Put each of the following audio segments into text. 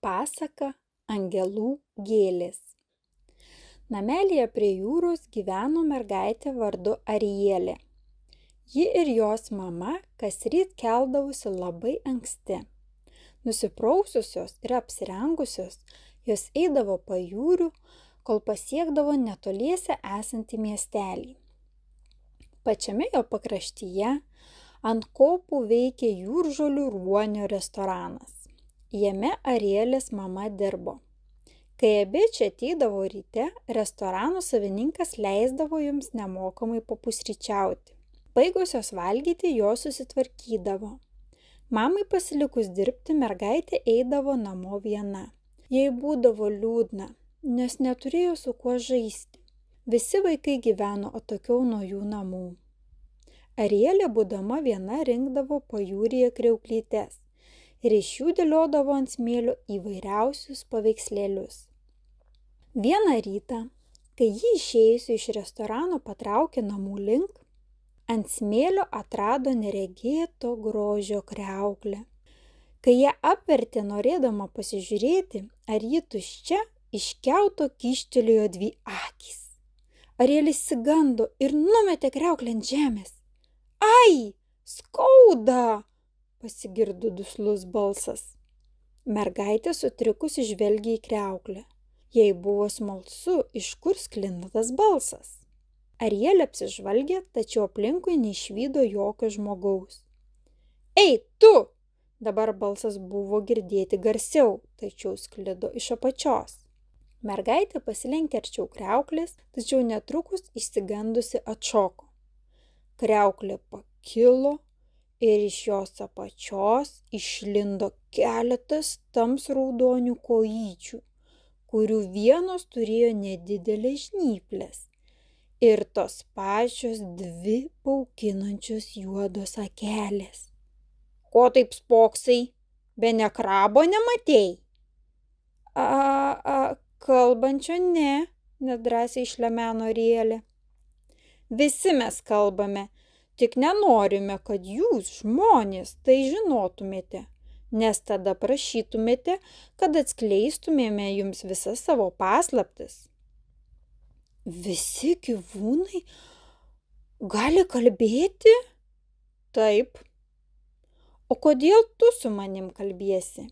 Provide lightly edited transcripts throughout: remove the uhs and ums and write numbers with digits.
Pasaka Angelų gėlės. Namelyje prie jūros gyveno mergaitė vardu Arielė. Ji ir jos mama kasryt keldavosi labai anksti. Nusipraususios ir apsirengusios, jos eidavo pajūriu, kol pasiekdavo netoliese esantį miestelį. Pačiame jo pakraštyje ant kopų veikė Jūržolių ruonio restoranas. Jame Arielės mama dirbo. Kai abi čia ateidavo ryte, restorano savininkas leisdavo jums nemokamai papusryčiauti. Baigusios valgyti, jos susitvarkydavo. Mamai pasilikus dirbti, mergaitė eidavo namo viena. Jai būdavo liūdna, nes neturėjo su kuo žaisti. Visi vaikai gyveno atokiau nuo jų namų. Arielė, būdama viena, rinkdavo pajūryje kriauklytes ir iš jų dėliodavo ant smėlio įvairiausius paveikslėlius. Vieną rytą, kai ji išėjusi iš restorano patraukė namų link, ant smėlio atrado neregėto grožio kriauklę. Kai ją apvertė norėdama pasižiūrėti, ar ji tuščia, iš kiauto kyštelėjo dvi akys. Arielė išsigando ir numetė kriauklę ant žemės. Ai, skauda! Pasigirdo duslus balsas. Mergaitė sutrikusi žvelgė į kriauklę. Jai buvo smalsu, iš kur sklinda tas balsas. Arielė apsižvalgė, tačiau aplinkui neišvydo jokio žmogaus. Ei, tu! Dabar balsas buvo girdėti garsiau, tačiau sklido iš apačios. Mergaitė pasilenkė arčiau kriauklės, tačiau netrukus išsigandusi atšoko. Kriauklė pakilo ir iš jos apačios išlindo keletas tamsraudonių kojyčių, kurių vienos turėjo nedidelės žnyplės ir tos pačios dvi bauginančios juodos akelės. Ko taip spoksai? Bene krabo nematei? Kalbančio ne, nedrąsiai išlemeno Arielė. Visi mes kalbame, tik nenorime, kad jūs, žmonės, tai žinotumėte, nes tada prašytumėte, kad atskleistumėme jums visas savo paslaptis. Visi gyvūnai gali kalbėti? Taip. O kodėl tu su manim kalbiesi?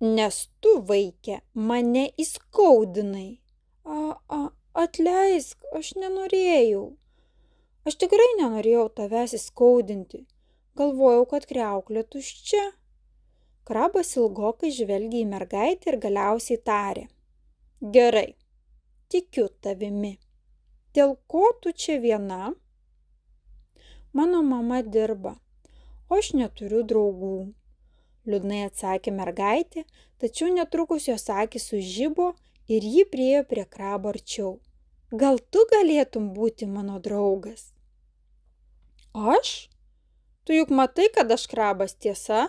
Nes tu, vaike, mane įskaudinai. Atleisk, aš nenorėjau. Aš tikrai nenorėjau tavęs įskaudinti. Galvojau, kad kriauklė tuščia. Krabas ilgokai žvelgė į mergaitę ir galiausiai tarė. Gerai, tikiu tavimi. Dėl ko tu čia viena? Mano mama dirba, o aš neturiu draugų. Liūdnai atsakė mergaitė, tačiau netrukus jos akys sužibo ir ji priėjo prie krabo arčiau. Gal tu galėtum būti mano draugas? Aš? Tu juk matai, kad aš krabas, tiesa?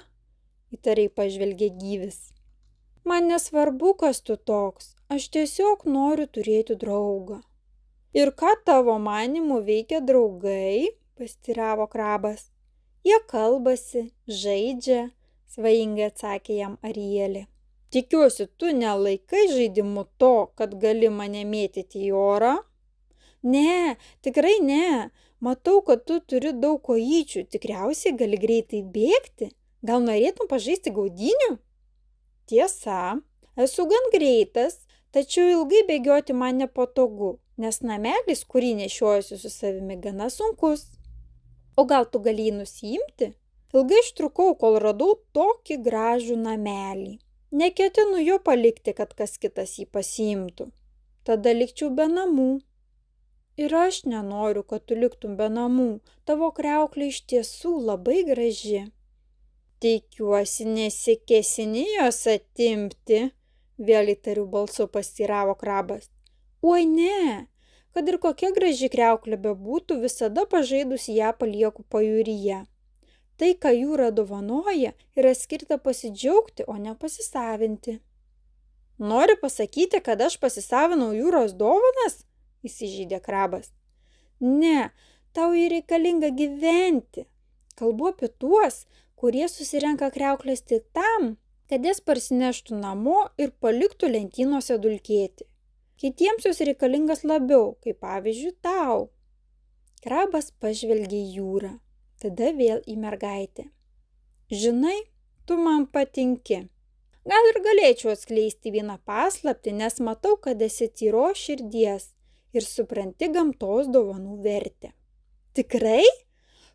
Įtariai pažvelgė gyvis. Man nesvarbu, kas tu toks, aš tiesiog noriu turėti draugą. Ir ką tavo manymu veikia draugai? Pasiteiravo krabas. Jie kalbasi, žaidžia, svajingai atsakė jam Arielė. Tikiuosi, tu nelaikai žaidimu to, kad gali mane mėtyti į orą? Ne, tikrai ne. Matau, kad tu turi daug kojyčių, tikriausiai gali greitai bėgti. Gal norėtum pažaisti gaudynių? Tiesa, esu gan greitas, tačiau ilgai bėgioti man nepatogu, nes namelis, kurį nešiojuosi su savimi, gana sunkus. O gal tu gali jį nusiimti? Ilgai ištrukau, kol radau tokį gražų namelį. Neketinu jo palikti, kad kas kitas jį pasiimtų. Tada likčiau be namų. Ir aš nenoriu, kad tu liktum be namų. Tavo kriauklė iš tiesų labai graži. Tikiuosi, nesikėsini jos atimti, vėl įtariu balsu pasiteiravo krabas. Oi ne, kad ir kokia graži kriauklė bebūtų, visada pažaidus ją palieku pajūryje. Tai, ką jūra dovanoja, yra skirta pasidžiaugti, o ne pasisavinti. Nori pasakyti, kad aš pasisavinau jūros dovanas? Įsižeidė krabas. Ne, tau jį reikalinga gyventi. Kalbu apie tuos, kurie susirenka kriauklės tik tam, kad jas parsineštų namo ir paliktų lentynose dulkėti. Kitiems jos reikalingas labiau, kaip pavyzdžiui tau. Krabas pažvelgė į jūrą, tada vėl į mergaitę. Žinai, tu man patinki. Gal ir galėčiau atskleisti vieną paslaptį, nes matau, kad esi tyros širdies ir supranti gamtos dovanų vertę. Tikrai?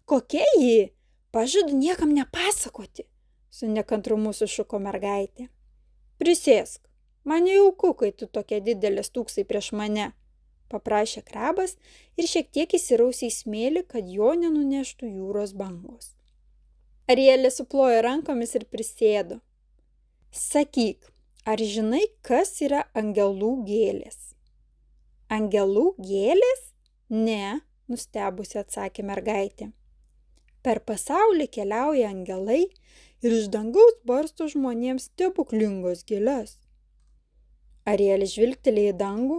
Kokia ji? Pažadu niekam nepasakoti, su nekantrumu sušuko mergaitė. Prisėsk, man nejauku, kai tu tokia didelė stūksai prieš mane, paprašė krabas ir šiek tiek įsirausė į smėlį, kad jo nenuneštų jūros bangos. Arielė suplojo rankomis ir prisėdo. Sakyk, ar žinai, kas yra angelų gėlės? Angelų gėlės? Ne, nustebusi atsakė mergaitė. Per pasaulį keliauja angelai ir iš dangaus barsto žmonėms stebuklingos gėles. Arielė žvilgtelėjo į dangų,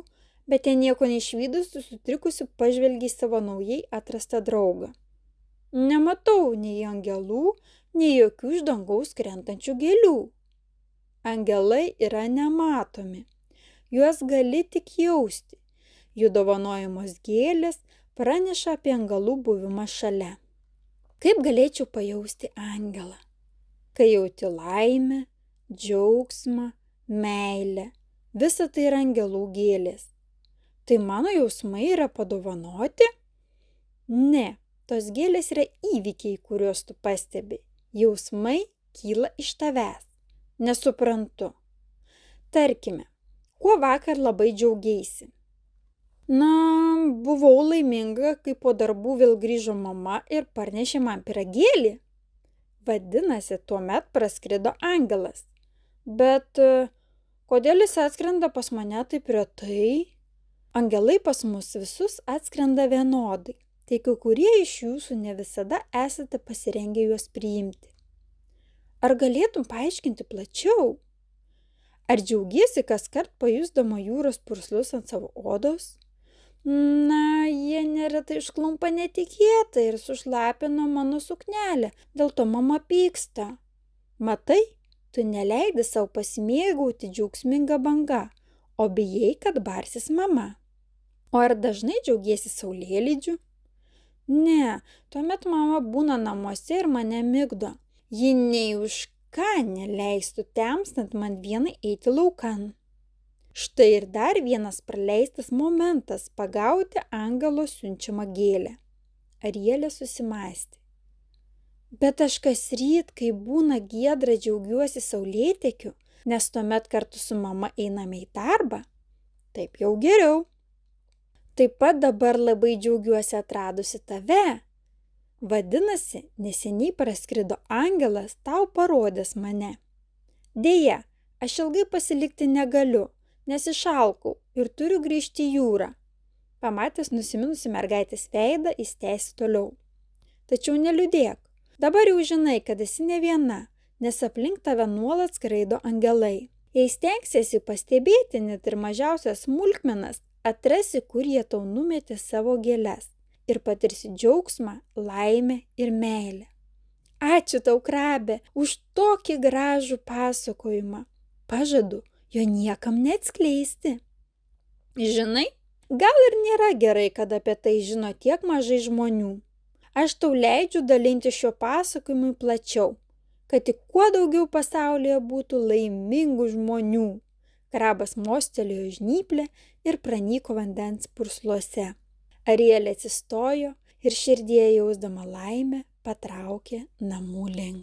bet ten nieko neišvydusi sutrikusi pažvelgė į savo naujai atrastą draugą. Nematau nei angelų, nei jokių iš dangaus krentančių gėlių. Angelai yra nematomi, juos gali tik jausti. Jų dovanojamos gėlės praneša apie angelų buvimą šalia. Kaip galėčiau pajausti angelą? Kai jauti laimę, džiaugsmą, meilę, visa tai yra angelų gėlės. Tai mano jausmai yra padovanoti? Ne, tos gėlės yra įvykiai, kuriuos tu pastebi. Jausmai kyla iš tavęs. Nesuprantu. Tarkime, kuo vakar labai džiaugeisi? Na, buvau laiminga, kai po darbų vėl grįžo mama ir parnešė man pyragėlį. Vadinasi, tuomet praskrido angelas. Bet kodėl jis atskrenda pas mane taip retai? Angelai pas mus visus atskrenda vienodai, tai kai kurie iš jūsų ne visada esate pasirengę juos priimti. Ar galėtum paaiškinti plačiau? Ar džiaugiesi kaskart pajusdama jūros purslus ant savo odos? Na, jie neretai išklumpa netikėtai ir sušlapino mano suknelę, dėl to mama pyksta. Matai, tu neleidi savo pasimėgauti džiaugsminga banga, o bijai, kad barsis mama. O ar dažnai džiaugiesi saulėlydžiu? Ne, tuomet mama būna namuose ir mane migdo. Ji nei už ką neleistų temstant man vienai eiti laukan. Štai ir dar vienas praleistas momentas pagauti angelo siunčiamą gėlę. Arielė susimąstė. Bet aš kasryt, kai būna giedra, džiaugiuosi saulėtekiu, nes tuomet kartu su mama einame į darbą. Taip jau geriau. Taip pat dabar labai džiaugiuosi atradusi tave. Vadinasi, neseniai praskrido angelas tau parodęs mane. Deja, aš ilgai pasilikti negaliu, nes išalkau ir turiu grįžti į jūrą. Pamatęs nusiminusi mergaitės veidą, jis tęsė toliau. Tačiau neliūdėk, dabar jau žinai, kad esi ne viena, nes aplink tave nuolat skraido angelai. Jei stengsiesi pastebėti net ir mažiausias smulkmenas, atrasi, kur jie tau numetė savo gėles ir patirsi džiaugsmą, laimę ir meilę. Ačiū tau, krabe, už tokį gražų pasakojimą. Pažadu jo niekam neatskleisti. Žinai, gal ir nėra gerai, kad apie tai žino tiek mažai žmonių. Aš tau leidžiu dalinti šiuo pasakojimu plačiau, kad tik kuo daugiau pasaulyje būtų laimingų žmonių. Krabas mostelėjo žnyplę ir pranyko vandens pursluose. Arielė atsistojo ir širdyje jausdama laimę patraukė namų link.